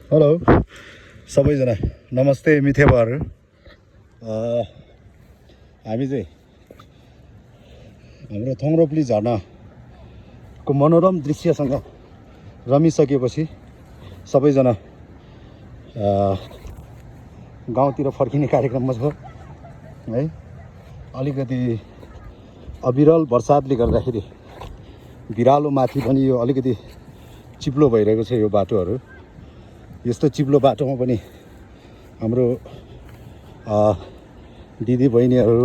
Hello सबैजना, नमस्ते मिथेबाहरू। हामी चाहिँ हाम्रो थोङ्रोप्ली झरनाको मनोरम दृश्यसँग रमिसकेपछि सबैजना गाउँतिर फर्किने कार्यक्रममा छ है। अलिकति अविरल वर्षातले गर्दाखेरि बिरालो माथि पनि यो अलिकति चिप्लो भइरहेको छ यो बाटोहरू। यस्तो चिप्लो बाटोमा पनि हाम्रो दिदी बहिनीहरू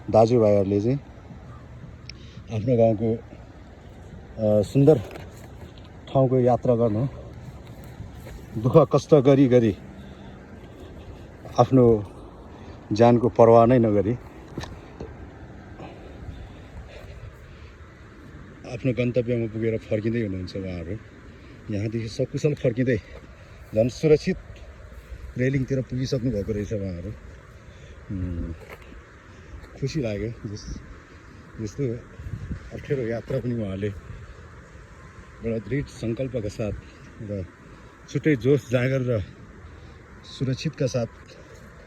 दाजुभाइहरूले चाहिँ आफ्नो गाउँको सुन्दर ठाउँको यात्रा गर्नु दुःख कष्ट गरी गरी आफ्नो ज्यानको परवाह नै नगरी आफ्नो गन्तव्यमा पुगेर फर्किँदै हुनुहुन्छ उहाँहरू। यहाँदेखि सकुशल फर्किँदै झन् सुरक्षित रेलिङतिर पुगिसक्नु भएको रहेछ उहाँहरू। खुसी लाग्यो। यस्तो अप्ठ्यारो यात्रा पनि उहाँले एउटा दृढ सङ्कल्पका साथ र छुट्टै जोस जाँगर र सुरक्षितका साथ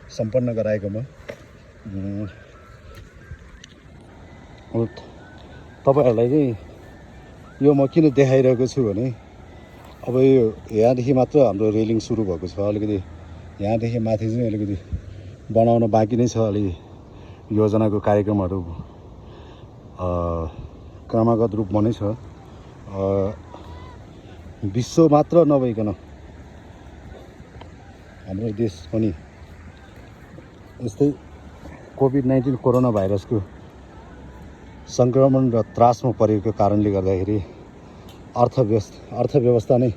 सम्पन्न गराएकोमा तपाईँहरूलाई चाहिँ यो म किन देखाइरहेको छु भने अब यो यहाँदेखि मात्र हाम्रो रेलिङ सुरु भएको छ। अलिकति यहाँदेखि माथि चाहिँ अलिकति बनाउन बाँकी नै छ। अलि योजनाको कार्यक्रमहरू क्रमागत रूपमा नै छ। विश्व मात्र नभइकन हाम्रो देश पनि यस्तै कोभिड-19 कोरोना भाइरसको सङ्क्रमण र त्रासमा परेको कारणले गर्दाखेरि अर्थव्यवस्था नै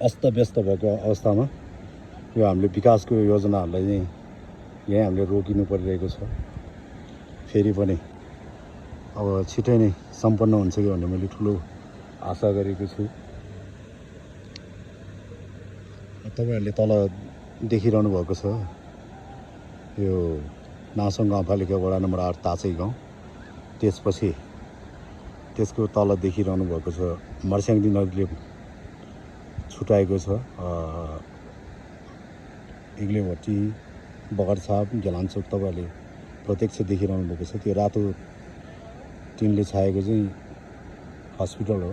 अस्तव्यस्त भएको अवस्थामा यो हामीले विकासको योजनाहरूलाई चाहिँ यहीँ हामीले रोकिनु परिरहेको छ। फेरि पनि अब छिटै नै सम्पन्न हुन्छ कि भन्ने मैले ठुलो आशा गरेको छु। तपाईँहरूले तल देखिरहनु भएको छ यो नासोङ गाउँपालिका वडा नम्बर 8 ताचै गाउँ। त्यसपछि त्यसको तल देखिरहनु भएको छ मर्स्याङ्दी नदीले छुटाएको छ इग्लेभट्टी, बगरछाप, गेलानचोक। तपाईँहरूले प्रत्यक्ष देखिरहनु भएको छ। त्यो रातो टिनले छाएको चाहिँ हस्पिटल हो।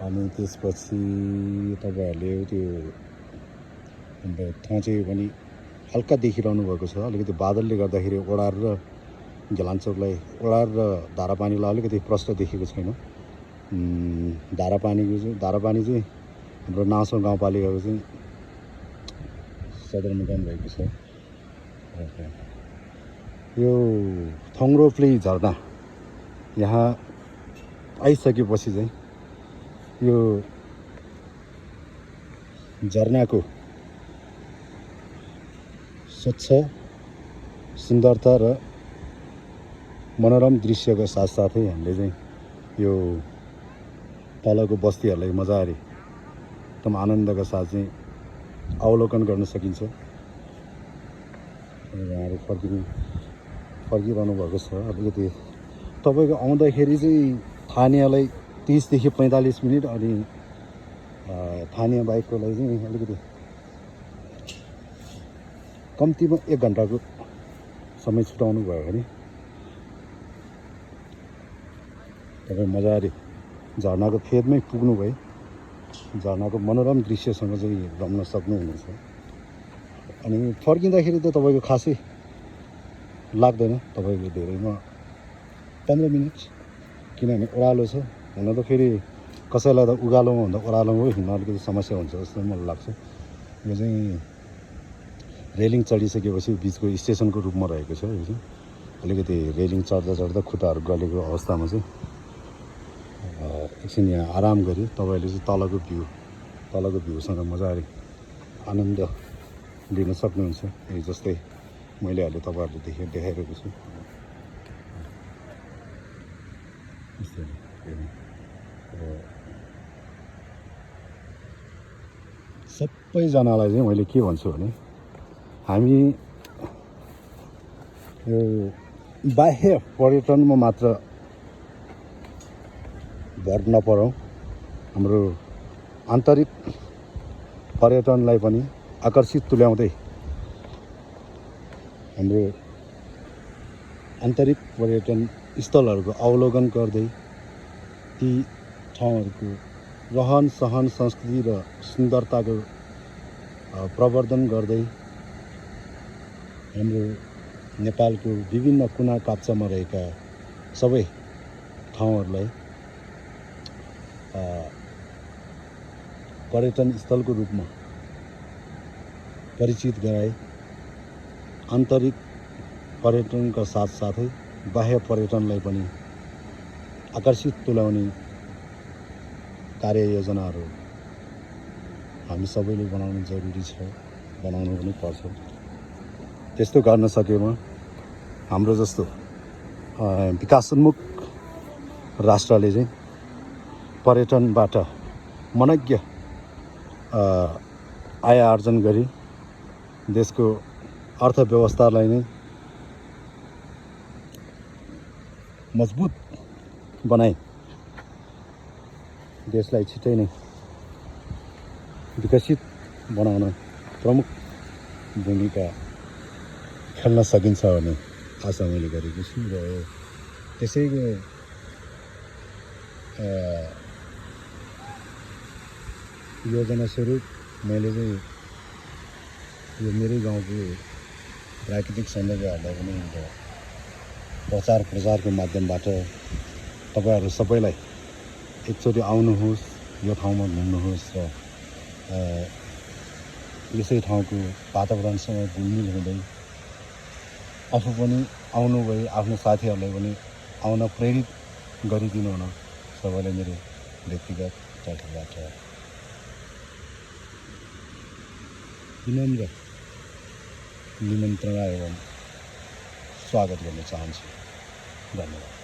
अनि त्यसपछि तपाईँहरूले त्यो ठाउँ चाहिँ पनि हल्का देखिरहनु भएको छ। अलिकति बादलले गर्दाखेरि ओडार र गेलानचोकलाई, ओडार र धारापानीलाई अलिकति प्रष्ट देखेको छैन। धारापानी चाहिँ हाम्रो नासोङ गाउँपालिकाको चाहिँ सदरमुकाम रहेको छ। यो थोङ्रोप्ली झरना यहाँ आइसकेपछि चाहिँ यो झरनाको स्वच्छ सुन्दरता र मनोरम दृश्यको साथसाथै हामीले चाहिँ यो तलको बस्तीहरूलाई मजाले एकदम आनन्दका साथ चाहिँ अवलोकन गर्न सकिन्छ। उहाँहरू फर्किरहनु भएको छ। अलिकति तपाईँको आउँदाखेरि चाहिँ थानियालाई 30 देखि 45 मिनट अनि थानिया बाइककोलाई चाहिँ अलिकति कम्तीमा 1 घन्टाको समय छुटाउनु भयो भने तपाईँ मजाले झरनाको फेदमै पुग्नु भए झरनाको मनोरम दृश्यसँग चाहिँ रम्न सक्नुहुनेछ। अनि फर्किँदाखेरि त तपाईँको खासै लाग्दैन, तपाईँको धेरैमा 15 मिनट, किनभने ओह्रालो छ। हुन त फेरि कसैलाई त उकालोमा भन्दा ओह्रालोमा हिँड्न अलिकति समस्या हुन्छ जस्तो मलाई लाग्छ। यो चाहिँ रेलिङ चढिसकेपछि बिचको स्टेसनको रूपमा रहेको छ। यो चाहिँ अलिकति रेलिङ चढ्दा खुट्टाहरू गलेको अवस्थामा चाहिँ एकछिन यहाँ आराम गरी तपाईँहरूले चाहिँ तलको भ्यूसँग मजाले आनन्द लिन सक्नुहुन्छ। यही जस्तै मैले अहिले तपाईँहरूले देखाइरहेको छु। सबैजनालाई चाहिँ मैले के भन्छु भने हामी यो बाह्य पर्यटनमा मात्र भर नपरौँ। हाम्रो आन्तरिक पर्यटनलाई पनि आकर्षित तुल्याउँदै हाम्रो आन्तरिक पर्यटन स्थलहरूको अवलोकन गर्दै ती ठाउँहरूको रहन सहन संस्कृति र सुन्दरताको प्रवर्धन गर्दै हाम्रो नेपालको विभिन्न कुना काप्चामा रहेका सबै ठाउँहरूलाई पर्यटन स्थलको रूपमा परिचित गराए। आन्तरिक पर्यटनका साथसाथै बाह्य पर्यटनलाई पनि आकर्षित तुल्याउने कार्ययोजनाहरू हामी सबैले बनाउनु जरुरी छ, बनाउनु पनि पर्छ। त्यस्तो गर्न सकेमा हाम्रो जस्तो विकासोन्मुख राष्ट्रले चाहिँ पर्यटनबाट मनज्ञ आय आर्जन गरी देशको अर्थव्यवस्थालाई नै मजबुत बनाए देशलाई छिटै नै विकसित बनाउन प्रमुख भूमिका खेल्न सकिन्छ भन्ने आशा मैले गरेको छु। र त्यसैको योजना स्वरूप मैले चाहिँ यो मेरै गाउँको प्राकृतिक सौन्दर्यहरूलाई पनि प्रचार प्रसारको माध्यमबाट तपाईँहरू सबैलाई एकचोटि आउनुहोस्, यो ठाउँमा घुम्नुहोस् र यसै ठाउँको वातावरणसँग घुलमिल हुँदै आफू पनि आउनुभयो, आफ्नो साथीहरूलाई पनि आउन प्रेरित गरिदिनु हुन सबैलाई मेरो व्यक्तिगत तर्फबाट विनम्र निमन्त्रणा एवं स्वागत गर्न चाहन्छु। धन्यवाद।